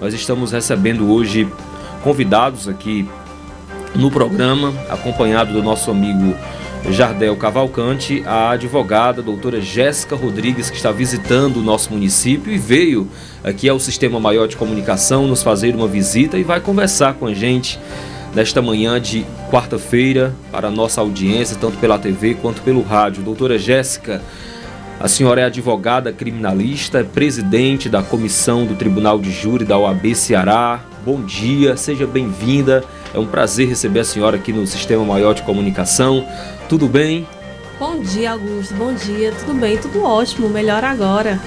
Nós estamos recebendo hoje convidados aqui no programa, acompanhado do nosso amigo Jardel Cavalcante, a advogada doutora Jéssica Rodrigues, que está visitando o nosso município e veio aqui ao Sistema Maior de Comunicação nos fazer uma visita e vai conversar com a gente nesta manhã de quarta-feira para a nossa audiência, tanto pela TV quanto pelo rádio. Doutora Jéssica, a senhora é advogada criminalista, é presidente da comissão do Tribunal de Júri da OAB Ceará. Bom dia, seja bem-vinda. É um prazer receber a senhora aqui no Sistema Maior de Comunicação. Tudo bem? Bom dia, Augusto. Bom dia. Tudo bem? Tudo ótimo. Melhor agora.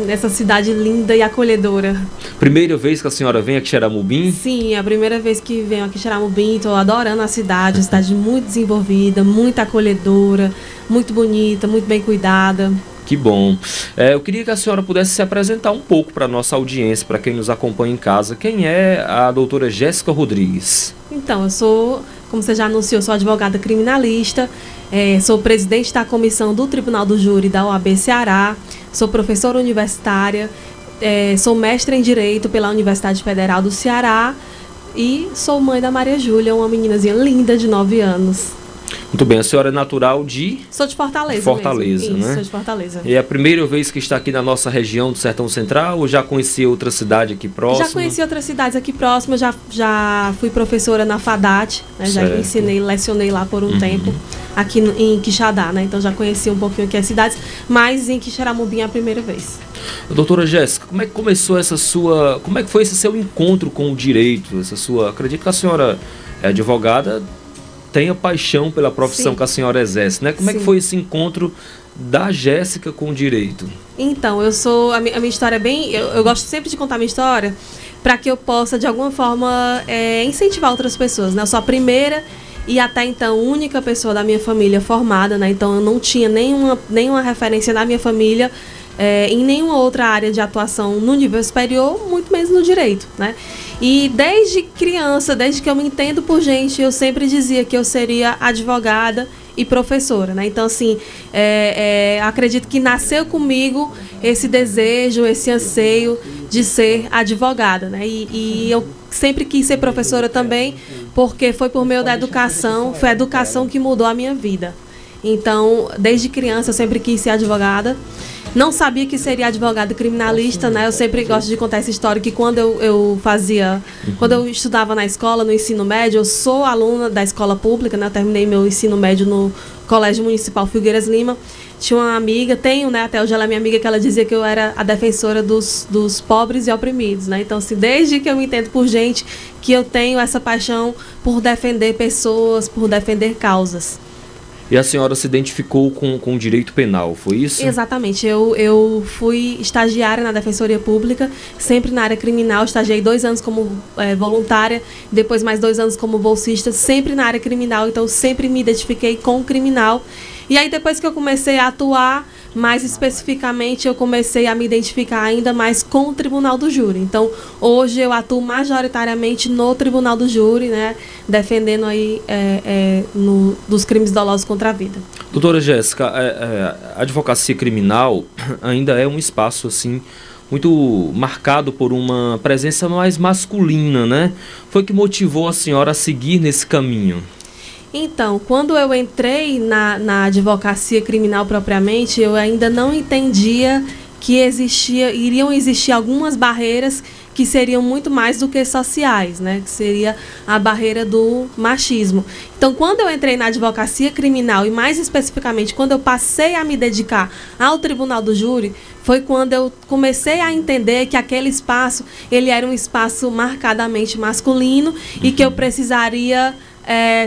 Nessa cidade linda e acolhedora. Primeira vez que a senhora vem aqui em Xeramubim? Sim, é a primeira vez que venho aqui em Xeramubim. Estou adorando a cidade. Cidade muito desenvolvida, muito acolhedora, muito bonita, muito bem cuidada. Que bom. Eu queria que a senhora pudesse se apresentar um pouco para a nossa audiência, para quem nos acompanha em casa. Quem é a doutora Jéssica Rodrigues? Então, eu sou, como você já anunciou, sou advogada criminalista, sou presidente da comissão do Tribunal do Júri da OAB Ceará, sou professora universitária, sou mestra em Direito pela Universidade Federal do Ceará e sou mãe da Maria Júlia, uma meninazinha linda de 9 anos. Muito bem, a senhora é natural de... Sou de Fortaleza. Fortaleza, mesmo. né? Sou de Fortaleza. E é a primeira vez que está aqui na nossa região do Sertão Central ou já conhecia outra cidade aqui próxima? Já conheci outras cidades aqui próximas, já fui professora na FADAT, né? Já lecionei lá por um tempo, aqui em Quixadá, né? Então já conheci um pouquinho aqui as cidades, mas em Quixeramobim é a primeira vez. Doutora Jéssica, como é que começou como é que foi esse seu encontro com o direito? Acredito que a senhora é advogada, tenha paixão pela profissão que a senhora exerce, né? Como é que foi esse encontro da Jéssica com o direito? Então, a minha história é bem... Eu gosto sempre de contar a minha história para que eu possa, de alguma forma, incentivar outras pessoas, né? Eu sou a primeira e até então única pessoa da minha família formada, né? Então, eu não tinha nenhuma referência na minha família em nenhuma outra área de atuação no nível superior, muito menos no direito, né? E desde criança, desde que eu me entendo por gente, eu sempre dizia que eu seria advogada e professora, né? Então, assim, acredito que nasceu comigo esse desejo, esse anseio de ser advogada, né? E eu sempre quis ser professora também, porque foi por meio da educação, foi a educação que mudou a minha vida. Então, desde criança, eu sempre quis ser advogada. Não sabia que seria advogada criminalista, né? Eu sempre gosto de contar essa história que quando quando eu estudava na escola, no ensino médio, eu sou aluna da escola pública, né? Eu terminei meu ensino médio no Colégio Municipal Filgueiras Lima. Tinha uma amiga, né? Até hoje ela é minha amiga, que ela dizia que eu era a defensora dos pobres e oprimidos, né? Então, assim, desde que eu me entendo por gente, que eu tenho essa paixão por defender pessoas, por defender causas. E a senhora se identificou com o direito penal, foi isso? Exatamente. Eu fui estagiária na Defensoria Pública, sempre na área criminal. Estagiei 2 anos como voluntária, depois mais 2 anos como bolsista, sempre na área criminal. Então, sempre me identifiquei com o criminal. E aí, depois que eu comecei a atuar, mais especificamente, eu comecei a me identificar ainda mais com o Tribunal do Júri. Então, hoje eu atuo majoritariamente no Tribunal do Júri, né, defendendo aí dos crimes dolosos contra a vida. Doutora Jéssica, a advocacia criminal ainda é um espaço assim muito marcado por uma presença mais masculina, né? Foi o que motivou a senhora a seguir nesse caminho? Então, quando eu entrei na advocacia criminal propriamente, eu ainda não entendia que iriam existir algumas barreiras que seriam muito mais do que sociais, né? Que seria a barreira do machismo. Então, quando eu entrei na advocacia criminal e mais especificamente quando eu passei a me dedicar ao Tribunal do Júri, foi quando eu comecei a entender que aquele espaço, ele era um espaço marcadamente masculino e que eu precisaria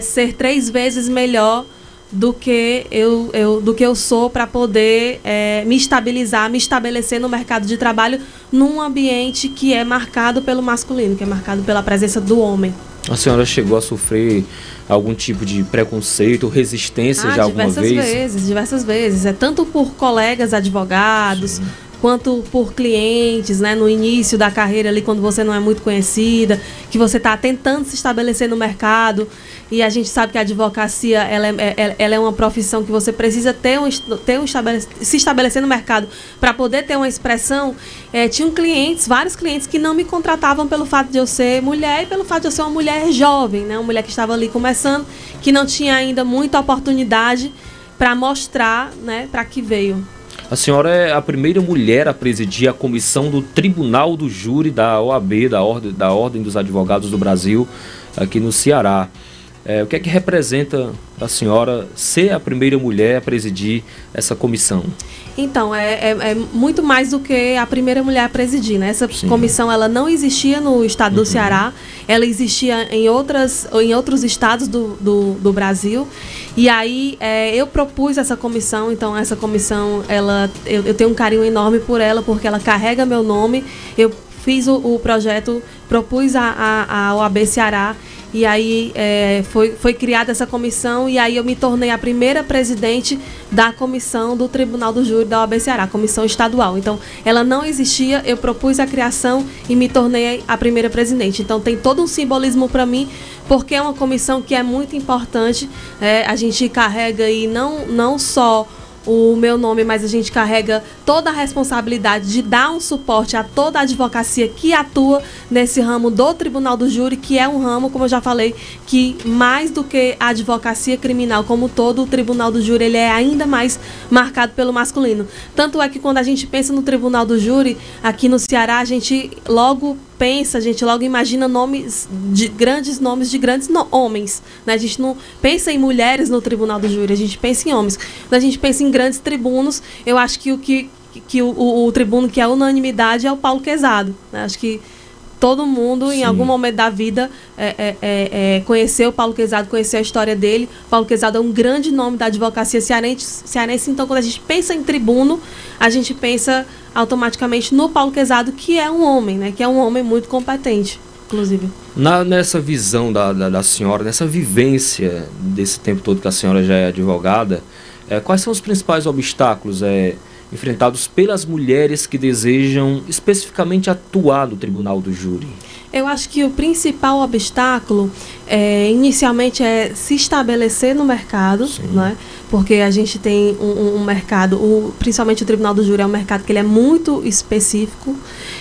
ser 3 vezes melhor do que eu sou para poder me estabilizar, me estabelecer no mercado de trabalho num ambiente que é marcado pelo masculino, que é marcado pela presença do homem. A senhora chegou a sofrer algum tipo de preconceito, resistência já alguma vez? Diversas vezes. Tanto por colegas advogados, quanto por clientes, né, no início da carreira ali, quando você não é muito conhecida, que você está tentando se estabelecer no mercado. E a gente sabe que a advocacia ela é uma profissão que você precisa se estabelecer no mercado para poder ter uma expressão. Tinham vários clientes que não me contratavam pelo fato de eu ser mulher e pelo fato de eu ser uma mulher jovem, né? Uma mulher que estava ali começando, que não tinha ainda muita oportunidade para mostrar, né, para que veio. A senhora é a primeira mulher a presidir a comissão do Tribunal do Júri da OAB, da Ordem dos Advogados do Brasil, aqui no Ceará. O que é que representa a senhora ser a primeira mulher a presidir essa comissão? Então, é muito mais do que a primeira mulher a presidir, né? Essa comissão ela não existia no estado do Ceará, ela existia em outros estados do Brasil. E aí eu propus essa comissão, então essa comissão, eu tenho um carinho enorme por ela, porque ela carrega meu nome. Eu fiz o projeto, propus a OAB Ceará. E aí foi criada essa comissão e aí eu me tornei a primeira presidente da comissão do Tribunal do Júri da OAB Ceará, comissão estadual. Então, ela não existia, eu propus a criação e me tornei a primeira presidente. Então, tem todo um simbolismo para mim, porque é uma comissão que é muito importante. A gente carrega aí não só o meu nome, mas a gente carrega toda a responsabilidade de dar um suporte a toda a advocacia que atua nesse ramo do Tribunal do Júri, que é um ramo, como eu já falei, que mais do que a advocacia criminal como todo, o Tribunal do Júri ele é ainda mais marcado pelo masculino. Tanto é que quando a gente pensa no Tribunal do Júri, aqui no Ceará, a gente logo imagina grandes nomes de grandes homens, né? A gente não pensa em mulheres no Tribunal do Júri, a gente pensa em homens. Quando a gente pensa em grandes tribunos, eu acho que o tribuno que é unanimidade é o Paulo Quezado, né? Acho que todo mundo, em algum momento da vida, conheceu o Paulo Quezado, conheceu a história dele. Paulo Quezado é um grande nome da advocacia cearense. Então, quando a gente pensa em tribuno, a gente pensa automaticamente no Paulo Quezado, que é um homem, né? Que é um homem muito competente, inclusive. Nessa visão da senhora, nessa vivência desse tempo todo que a senhora já é advogada, quais são os principais obstáculos enfrentados pelas mulheres que desejam especificamente atuar no Tribunal do Júri? Eu acho que o principal obstáculo inicialmente é se estabelecer no mercado, né? Porque a gente tem um mercado, principalmente o Tribunal do Júri é um mercado que ele é muito específico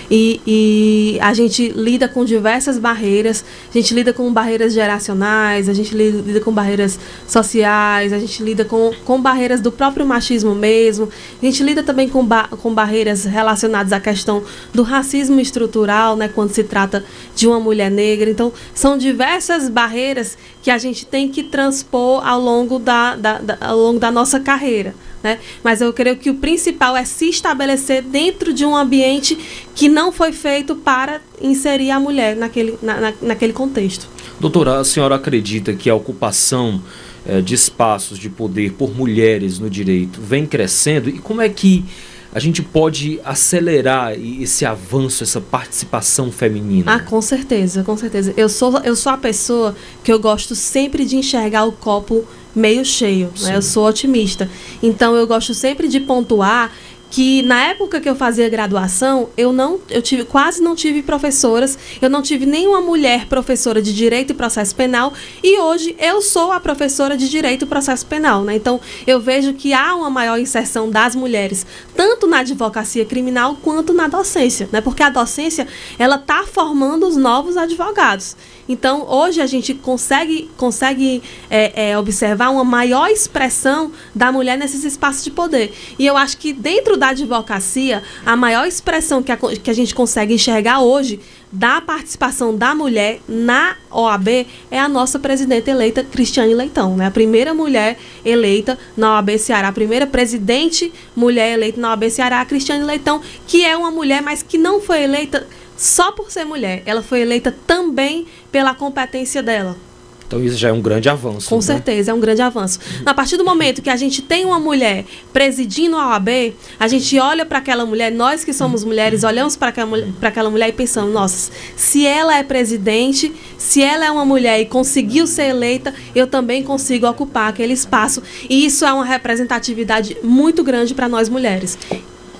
e a gente lida com diversas barreiras, a gente lida com barreiras geracionais, a gente lida com barreiras sociais, a gente lida com barreiras do próprio machismo mesmo, a gente lida também com barreiras relacionadas à questão do racismo estrutural, né, quando se trata de uma mulher negra. Então, são diversas barreiras que a gente tem que transpor ao longo da nossa carreira, né? Mas eu creio que o principal é se estabelecer dentro de um ambiente que não foi feito para inserir a mulher naquele contexto. Doutora, a senhora acredita que a ocupação de espaços de poder por mulheres no direito vem crescendo? E como é que a gente pode acelerar esse avanço, essa participação feminina? Com certeza, com certeza. Eu sou a pessoa que eu gosto sempre de enxergar o copo meio cheio, né? Eu sou otimista. Então, eu gosto sempre de pontuar que na época que eu fazia graduação, quase não tive professoras, eu não tive nenhuma mulher professora de Direito e Processo Penal, e hoje eu sou a professora de Direito e Processo Penal, né? Então, eu vejo que há uma maior inserção das mulheres, tanto na advocacia criminal quanto na docência, né? Porque a docência, ela está formando os novos advogados. Então, hoje a gente consegue observar uma maior expressão da mulher nesses espaços de poder. E eu acho que dentro da advocacia, a maior expressão que a gente consegue enxergar hoje da participação da mulher na OAB é a nossa presidenta eleita, Cristiane Leitão, né? A primeira mulher eleita na OAB Ceará, a primeira presidente mulher eleita na OAB Ceará, a Cristiane Leitão, que é uma mulher, mas que não foi eleita só por ser mulher, ela foi eleita também pela competência dela. Então isso já é um grande avanço. Com certeza, é um grande avanço. A partir do momento que a gente tem uma mulher presidindo a OAB, a gente olha para aquela mulher, nós que somos mulheres, olhamos para aquela mulher e pensamos, nossa, se ela é presidente, se ela é uma mulher e conseguiu ser eleita, eu também consigo ocupar aquele espaço. E isso é uma representatividade muito grande para nós mulheres.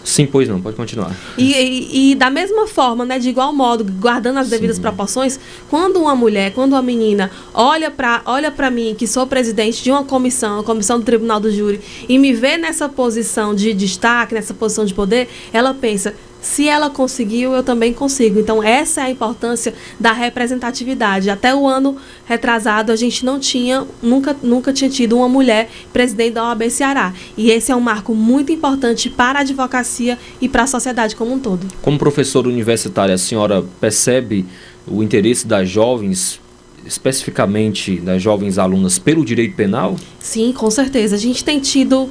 Sim, pois não, pode continuar. E da mesma forma, né, de igual modo, guardando as devidas proporções, quando uma mulher, quando uma menina olha para mim, que sou presidente de uma comissão, a comissão do Tribunal do Júri, e me vê nessa posição de destaque, nessa posição de poder, ela pensa, se ela conseguiu, eu também consigo. Então, essa é a importância da representatividade. Até o ano retrasado, a gente não tinha, nunca tinha tido uma mulher presidente da OAB Ceará. E esse é um marco muito importante para a advocacia e para a sociedade como um todo. Como professora universitária, a senhora percebe o interesse das jovens, especificamente das jovens alunas, pelo direito penal? Sim, com certeza. A gente tem tido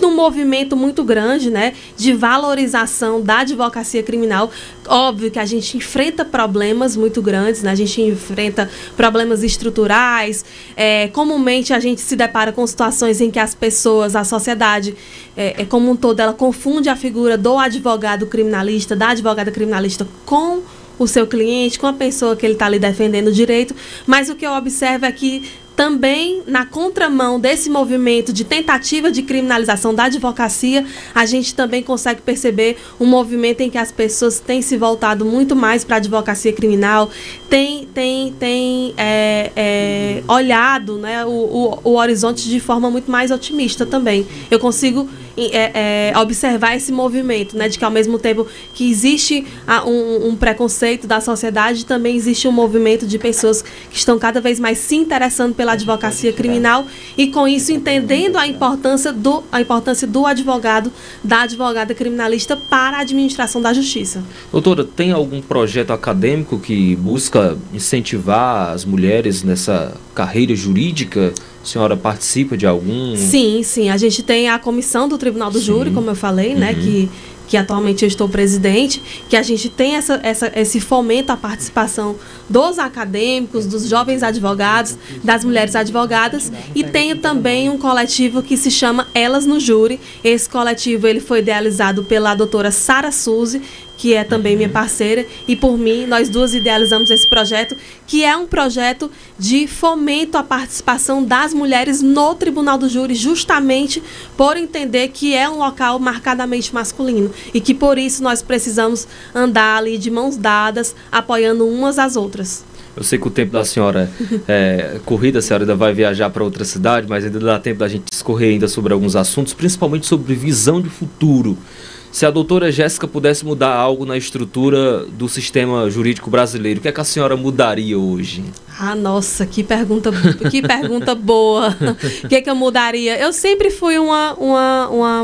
um movimento muito grande, né, de valorização da advocacia criminal. Óbvio que a gente enfrenta problemas muito grandes, né? A gente enfrenta problemas estruturais. Comumente a gente se depara com situações em que as pessoas, a sociedade como um todo, ela confunde a figura do advogado criminalista, da advogada criminalista com o seu cliente, com a pessoa que ele está ali defendendo o direito, mas o que eu observo é que também, na contramão desse movimento de tentativa de criminalização da advocacia, a gente também consegue perceber um movimento em que as pessoas têm se voltado muito mais para a advocacia criminal, têm olhado, né, o horizonte de forma muito mais otimista também. Eu consigo observar esse movimento, né, de que ao mesmo tempo que existe um preconceito da sociedade, também existe um movimento de pessoas que estão cada vez mais se interessando pela advocacia criminal e com isso entendendo a importância do advogado, da advogada criminalista para a administração da justiça. Doutora, tem algum projeto acadêmico que busca incentivar as mulheres nessa carreira jurídica? A senhora participa de algum? Sim. A gente tem a comissão do Tribunal do Júri, como eu falei, né, que atualmente eu estou presidente, que a gente tem esse fomento à participação dos acadêmicos, dos jovens advogados, das mulheres advogadas, e tenho também um coletivo que se chama Elas no Júri. Esse coletivo ele foi idealizado pela doutora Sara Suzy, que é também minha parceira, e por mim, nós duas idealizamos esse projeto, que é um projeto de fomento à participação das mulheres no Tribunal do Júri, justamente por entender que é um local marcadamente masculino e que por isso nós precisamos andar ali de mãos dadas, apoiando umas às outras. Eu sei que o tempo da senhora é corrida, a senhora ainda vai viajar para outra cidade, mas ainda dá tempo da gente discorrer ainda sobre alguns assuntos, principalmente sobre visão de futuro. Se a doutora Jéssica pudesse mudar algo na estrutura do sistema jurídico brasileiro, o que é que a senhora mudaria hoje? Ah, nossa, que pergunta boa. O que é que eu mudaria? Eu sempre fui uma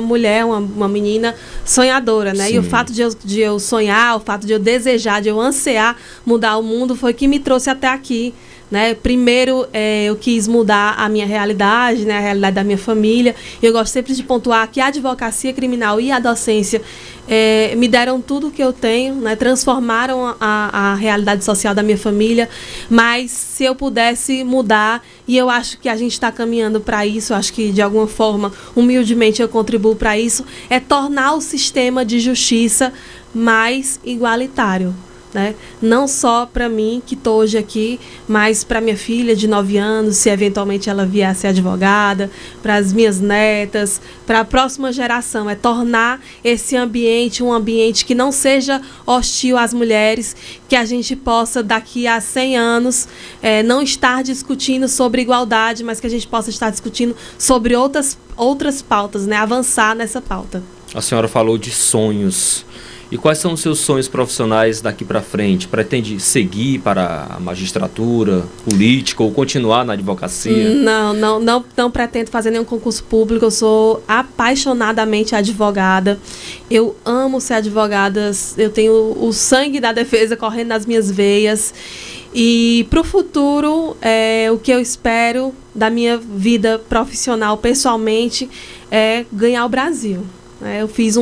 mulher, uma menina sonhadora, né? Sim. E o fato de eu sonhar, o fato de eu desejar, de eu ansiar mudar o mundo foi que me trouxe até aqui. Né? Primeiro, eu quis mudar a minha realidade, né? A realidade da minha família. Eu gosto sempre de pontuar que a advocacia criminal e a docência me deram tudo o que eu tenho, né? Transformaram a realidade social da minha família. Mas se eu pudesse mudar, e eu acho que a gente está caminhando para isso, acho que de alguma forma, humildemente eu contribuo para isso, é tornar o sistema de justiça mais igualitário. Né? Não só para mim, que estou hoje aqui, mas para minha filha de 9 anos, se eventualmente ela vier a ser advogada, para as minhas netas, para a próxima geração. É tornar esse ambiente um ambiente que não seja hostil às mulheres, que a gente possa, daqui a 100 anos, não estar discutindo sobre igualdade, mas que a gente possa estar discutindo sobre outras pautas, né? Avançar nessa pauta. A senhora falou de sonhos. E quais são os seus sonhos profissionais daqui para frente? Pretende seguir para a magistratura, política ou continuar na advocacia? Não pretendo fazer nenhum concurso público. Eu sou apaixonadamente advogada. Eu amo ser advogada. Eu tenho o sangue da defesa correndo nas minhas veias. E para o futuro, o que eu espero da minha vida profissional, pessoalmente, é ganhar o Brasil. Eu fiz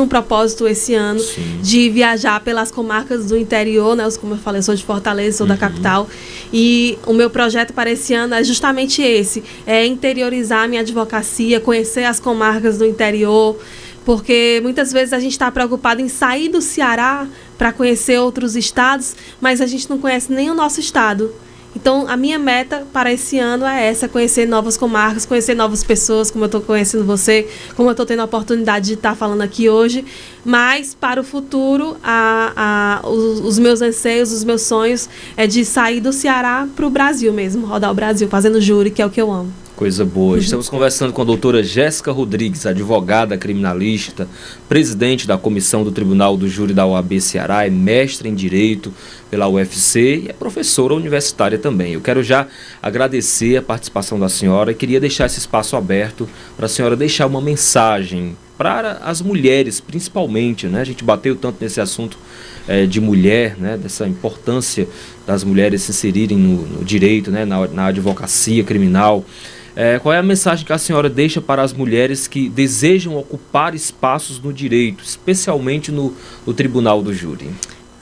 um propósito esse ano. Sim. De viajar pelas comarcas do interior, né? Como eu falei, eu sou de Fortaleza, sou da capital. E o meu projeto para esse ano é justamente esse: é interiorizar a minha advocacia, conhecer as comarcas do interior, porque muitas vezes a gente está preocupado em sair do Ceará para conhecer outros estados, mas a gente não conhece nem o nosso estado. Então, a minha meta para esse ano é essa, conhecer novas comarcas, conhecer novas pessoas, como eu estou conhecendo você, como eu estou tendo a oportunidade de estar falando aqui hoje. Mas, para o futuro, os meus anseios, os meus sonhos é de sair do Ceará para o Brasil mesmo, rodar o Brasil, fazendo júri, que é o que eu amo. Coisa boa. Estamos conversando com a doutora Jéssica Rodrigues, advogada criminalista, presidente da comissão do Tribunal do Júri da OAB Ceará, é mestre em Direito pela UFC e é professora universitária também. Eu quero já agradecer a participação da senhora e queria deixar esse espaço aberto para a senhora deixar uma mensagem para as mulheres, principalmente, né? A gente bateu tanto nesse assunto de mulher, né? Dessa importância das mulheres se inserirem no direito, né? Na advocacia criminal. Qual é a mensagem que a senhora deixa para as mulheres que desejam ocupar espaços no direito, especialmente no Tribunal do Júri?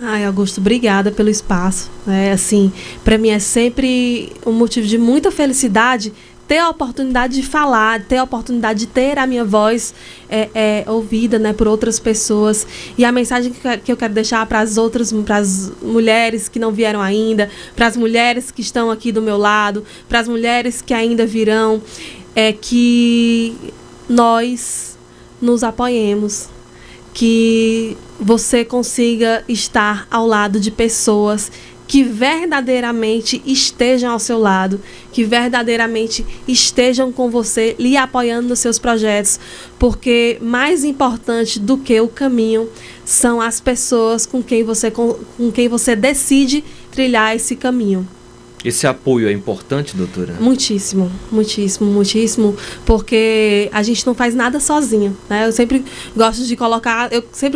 Ai, Augusto, obrigada pelo espaço. Assim, para mim é sempre um motivo de muita felicidade ter a oportunidade de falar, ter a oportunidade de ter a minha voz ouvida, né, por outras pessoas. E a mensagem que eu quero deixar para as mulheres que não vieram ainda, para as mulheres que estão aqui do meu lado, para as mulheres que ainda virão, é que nós nos apoiemos, que você consiga estar ao lado de pessoas que verdadeiramente estejam ao seu lado, que verdadeiramente estejam com você, lhe apoiando nos seus projetos, porque mais importante do que o caminho são as pessoas com quem você decide trilhar esse caminho. Esse apoio é importante, doutora? Muitíssimo, muitíssimo, muitíssimo, porque a gente não faz nada sozinho, né? Eu sempre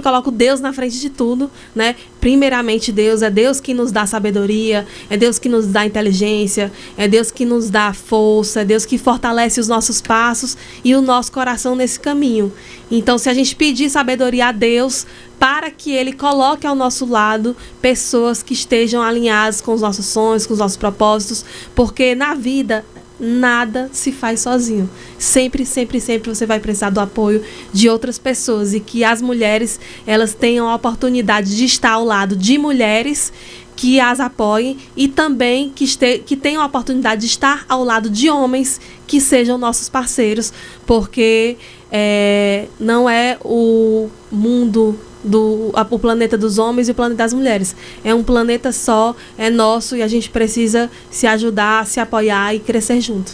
coloco Deus na frente de tudo, né? Primeiramente Deus, é Deus que nos dá sabedoria, é Deus que nos dá inteligência, é Deus que nos dá força, é Deus que fortalece os nossos passos e o nosso coração nesse caminho. Então, se a gente pedir sabedoria a Deus, para que Ele coloque ao nosso lado pessoas que estejam alinhadas com os nossos sonhos, com os nossos propósitos, porque na vida nada se faz sozinho. Sempre, sempre, sempre você vai precisar do apoio de outras pessoas e que as mulheres, elas tenham a oportunidade de estar ao lado de mulheres que as apoiem e também que tenham a oportunidade de estar ao lado de homens que sejam nossos parceiros, porque não é o mundo o planeta dos homens e o planeta das mulheres. É um planeta só, é nosso e a gente precisa se ajudar, se apoiar e crescer junto.